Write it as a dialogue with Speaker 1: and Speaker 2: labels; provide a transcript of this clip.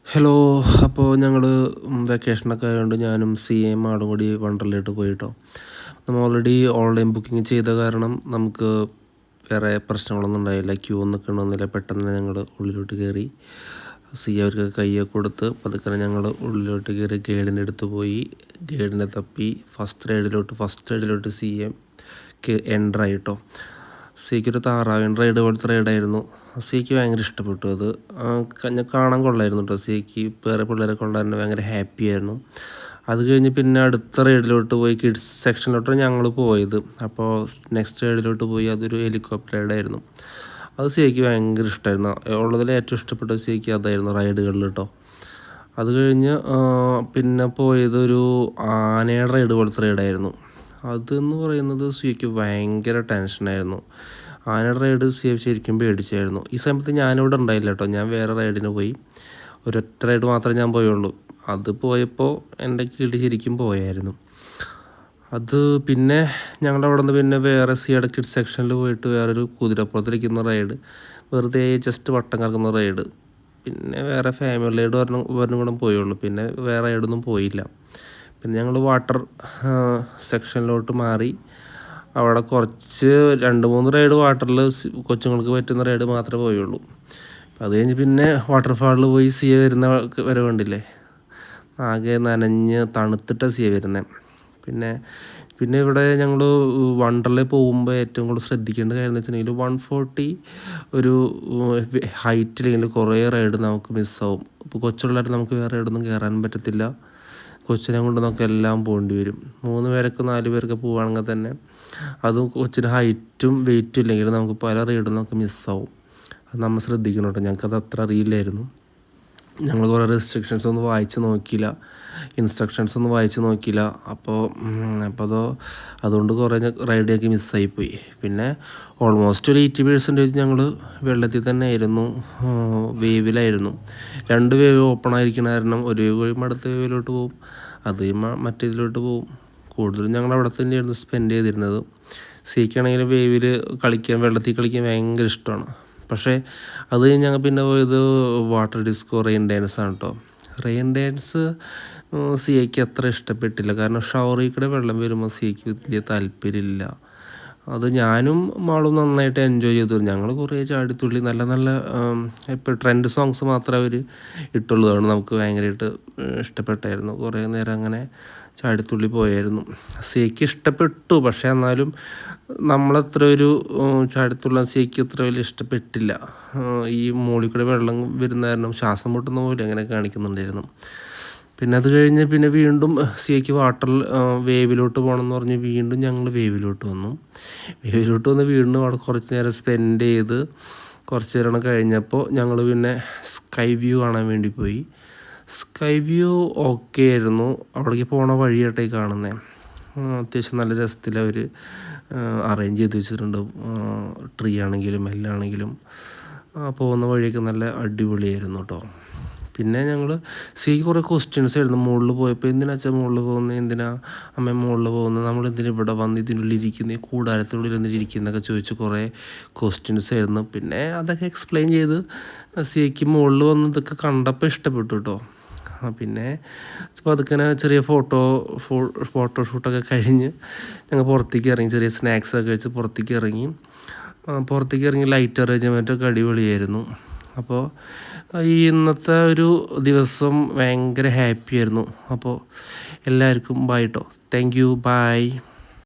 Speaker 1: Hello. അപ്പോൾ ഞങ്ങൾ വെക്കേഷനൊക്കെ ആയതുകൊണ്ട് ഞാനും സിഎയും ആളും കൂടി വണ്ടർലയിലോട്ട് പോയിട്ടോ. നമ്മൾ ഓൾറെഡി ഓൺലൈൻ ബുക്കിംഗ് ചെയ്ത കാരണം നമുക്ക് വേറെ പ്രശ്നങ്ങളൊന്നും ഉണ്ടായില്ല. ക്യൂ നിൽക്കണമെന്നില്ല. പെട്ടെന്ന് ഞങ്ങൾ ഉള്ളിലോട്ട് കയറി. സി അവർക്ക് കൈയൊക്കെ കൊടുത്ത് പതുക്കെ ഞങ്ങൾ ഉള്ളിലോട്ട് കയറി ഗൈഡിൻ്റെ അടുത്ത് പോയി. ഗൈഡിനെ തപ്പി ഫസ്റ്റ് റൈഡിലോട്ട് സി എം എൻ്ററായിട്ടോ. സിക്കൊരു താറാവിൻ റൈഡ് പോലത്തെ റൈഡായിരുന്നു. സിക്ക് ഭയങ്കര ഇഷ്ടപ്പെട്ടു അത്. ഞാൻ കാണാൻ കൊള്ളായിരുന്നു കേട്ടോ. സിക്ക് വേറെ പിള്ളേരെ കൊള്ളാൻ ഭയങ്കര ഹാപ്പി ആയിരുന്നു. അത് കഴിഞ്ഞ് പിന്നെ അടുത്ത റൈഡിലോട്ട് പോയി, കിഡ്സ് സെക്ഷനിലോട്ടാണ് ഞങ്ങൾ പോയത്. അപ്പോൾ നെക്സ്റ്റ് റൈഡിലോട്ട് പോയി, അതൊരു ഹെലികോപ്റ്റർ റൈഡായിരുന്നു. അത് സിക്ക് ഭയങ്കര ഇഷ്ടമായിരുന്നു. ഉള്ളതിൽ ഏറ്റവും ഇഷ്ടപ്പെട്ട സിക്ക് അതായിരുന്നു റൈഡുകളിൽ കേട്ടോ. അത് കഴിഞ്ഞ് പിന്നെ പോയതൊരു ആനയുടെ റൈഡ് പോലത്തെ റൈഡായിരുന്നു. അതെന്ന് പറയുന്നത് സിക്ക് ഭയങ്കര ടെൻഷനായിരുന്നു. ആനയുടെ റൈഡ് ശരിക്കും പേടിച്ചായിരുന്നു. ഈ സമയത്ത് ഞാനിവിടെ ഉണ്ടായില്ല കേട്ടോ. ഞാൻ വേറെ റൈഡിന് പോയി. ഒരൊറ്റ റൈഡ് മാത്രമേ ഞാൻ പോയുള്ളൂ. അത് പോയപ്പോൾ എൻ്റെ കിളി ശരിക്കും പോയായിരുന്നു. അത് പിന്നെ ഞങ്ങളുടെ അവിടെ നിന്ന് പിന്നെ വേറെ സിയുടെ കിഡ്സ് സെക്ഷനിൽ പോയിട്ട് വേറൊരു കുതിരപ്പുറത്തിരിക്കുന്ന റൈഡ്, വെറുതെ ജസ്റ്റ് വട്ടം കറക്കുന്ന റൈഡ്. പിന്നെ വേറെ ഫാമിലി റൈഡ് ഒരെണ്ണം കൂടെ പോയുള്ളൂ. പിന്നെ വേറെ റൈഡൊന്നും പോയില്ല. പിന്നെ ഞങ്ങൾ വാട്ടർ സെക്ഷനിലോട്ട് മാറി. അവിടെ കുറച്ച് 2-3 റൈഡ് വാട്ടറിൽ കൊച്ചുങ്ങൾക്ക് പറ്റുന്ന റൈഡ് മാത്രമേ പോയുള്ളൂ. അത് കഴിഞ്ഞ് പിന്നെ വാട്ടർഫാളിൽ പോയി സിയ വരുന്ന വരെ കണ്ടില്ലേ, ആകെ നനഞ്ഞ് തണുത്തിട്ട സിയ വരുന്നത്. പിന്നെ ഇവിടെ ഞങ്ങൾ വണ്ടർലയിൽ പോകുമ്പോൾ ഏറ്റവും കൂടുതൽ ശ്രദ്ധിക്കേണ്ട കാര്യം എന്ന് വെച്ചിട്ടുണ്ടെങ്കിൽ 140 ഒരു ഹൈറ്റിലെങ്കിൽ കുറേ റൈഡ് നമുക്ക് മിസ്സാവും. ഇപ്പോൾ കൊച്ചുള്ളവർ നമുക്ക് വേറെ റൈഡൊന്നും കയറാൻ പറ്റത്തില്ല. കൊച്ചിനെ കൊണ്ട് നമുക്ക് എല്ലാം പോകേണ്ടി വരും. 3 പേർക്ക് 4 പേർക്ക് പോവുകയാണെങ്കിൽ തന്നെ അതും കൊച്ചിന് ഹൈറ്റും വെയിറ്റും ഇല്ലെങ്കിൽ നമുക്ക് പല റൈഡും നമുക്ക് മിസ്സാവും. അത് നമ്മൾ ശ്രദ്ധിക്കണം കേട്ടോ. ഞങ്ങൾക്കത് അത്ര അറിയില്ലായിരുന്നു. ഞങ്ങൾ കുറേ ഇൻസ്ട്രക്ഷൻസ് ഒന്നും വായിച്ച് നോക്കിയില്ല. അപ്പോൾ അതുകൊണ്ട് കുറേ റൈഡൊക്കെ മിസ്സായിപ്പോയി. പിന്നെ ഓൾമോസ്റ്റ് ഒരു 80% ഞങ്ങൾ വെള്ളത്തിൽ തന്നെ ആയിരുന്നു, വേവിലായിരുന്നു. 2 വേവ് ഓപ്പൺ ആയിരിക്കണ കാരണം ഒരു വേവ് കഴിയുമ്പോൾ അടുത്ത വേവിലോട്ട് പോകും, അത് മറ്റേതിലോട്ട് പോകും. കൂടുതലും ഞങ്ങൾ അവിടെ തന്നെയായിരുന്നു സ്പെൻഡ് ചെയ്തിരുന്നത്. സിക്കാണെങ്കിൽ വെള്ളത്തിൽ കളിക്കാൻ ഭയങ്കര ഇഷ്ടമാണ്. പക്ഷേ അത് കഴിഞ്ഞ് ഞങ്ങൾ പിന്നെ പോയത് വാട്ടർ ഡിസ്കോ, റെയിൻ ഡാൻസ് ആണ് കേട്ടോ. റെയിൻ ഡാൻസ് സിയയ്ക്ക് അത്ര ഇഷ്ടപ്പെട്ടില്ല. കാരണം ഷവറിൽ കൂടെ വെള്ളം വരുമ്പോൾ സിയയ്ക്ക് വലിയ താല്പര്യമില്ല. അത് ഞാനും മാളും നന്നായിട്ട് എൻജോയ് ചെയ്തു. ഞങ്ങൾ കുറേ ചാടിത്തുള്ളി നല്ല ഇപ്പോൾ ട്രെൻഡ് സോങ്സ് മാത്രമേ അവർ ഇട്ടുള്ളതാണ്. നമുക്ക് ഭയങ്കരമായിട്ട് ഇഷ്ടപ്പെട്ടായിരുന്നു. കുറേ നേരം അങ്ങനെ ചാടിത്തുള്ളി പോയായിരുന്നു. സിയയ്ക്ക് ഇഷ്ടപ്പെട്ടു. പക്ഷേ എന്നാലും നമ്മളത്ര ഒരു ചാടിത്തുള്ളാൻ സിയയ്ക്ക് അത്ര വലിയ ഇഷ്ടപ്പെട്ടില്ല. ഈ മുകളിൽ കൂടെ വെള്ളം വരുന്ന കാരണം ശ്വാസം മുട്ടുന്ന പോലെ അങ്ങനെ കാണിക്കുന്നുണ്ടായിരുന്നു. പിന്നെ അത് കഴിഞ്ഞ് പിന്നെ വീണ്ടും സിയയ്ക്ക് വേവിലോട്ട് പോകണമെന്ന് പറഞ്ഞ് വീണ്ടും ഞങ്ങൾ വേവിലോട്ട് വന്ന് വീണ്ടും അവിടെ കുറച്ച് നേരം സ്പെൻഡ് ചെയ്ത് കുറച്ച് നേരം കഴിഞ്ഞപ്പോൾ ഞങ്ങൾ പിന്നെ സ്കൈ വ്യൂ കാണാൻ വേണ്ടി പോയി. സ്കൈ വ്യൂ ഓക്കെ ആയിരുന്നു. അവിടേക്ക് പോണ വഴിയായിട്ടേ കാണുന്നത്. അത്യാവശ്യം നല്ല രസത്തിൽ അവർ അറേഞ്ച് ചെയ്ത് വെച്ചിട്ടുണ്ട്. ട്രീ ആണെങ്കിലും എല്ലാണെങ്കിലും പോകുന്ന വഴിയൊക്കെ നല്ല അടിപൊളിയായിരുന്നു കേട്ടോ. പിന്നെ ഞങ്ങൾ കുറേ ക്വസ്റ്റ്യൻസ് ആയിരുന്നു മുകളിൽ പോയപ്പോൾ. എന്തിനാ വെച്ചാൽ മുകളിൽ പോകുന്നത്, എന്തിനാ അമ്മ മുകളിൽ പോകുന്നത്, നമ്മളെന്തിനാ ഇവിടെ വന്ന് ഇതിനുള്ളിൽ ഇരിക്കുന്നത്, കൂടാരത്തിനുള്ളിൽ എന്നിരിക്കുന്നതൊക്കെ ചോദിച്ച് കുറേ ക്വസ്റ്റ്യൻസ് ആയിരുന്നു. പിന്നെ അതൊക്കെ എക്സ്പ്ലെയിൻ ചെയ്ത് സിക്ക് മുകളിൽ വന്നതൊക്കെ കണ്ടപ്പോൾ ഇഷ്ടപ്പെട്ടു കേട്ടോ. പിന്നെ പതുക്കെ ചെറിയ ഫോട്ടോഷൂട്ടൊക്കെ കഴിഞ്ഞ് ഞങ്ങൾ പുറത്തേക്ക് ഇറങ്ങി. ചെറിയ സ്നാക്സൊക്കെ കഴിച്ച് പുറത്തേക്ക് ഇറങ്ങി ലൈറ്റ് അറേഞ്ച്മെൻറ്റൊക്കെ അടിപൊളിയായിരുന്നു. അപ്പോൾ ഈ ഇന്നത്തെ ഒരു ദിവസം ഭയങ്കര ഹാപ്പി ആയിരുന്നു. അപ്പോൾ എല്ലാവർക്കും ബൈ കേട്ടോ. Thank you, by.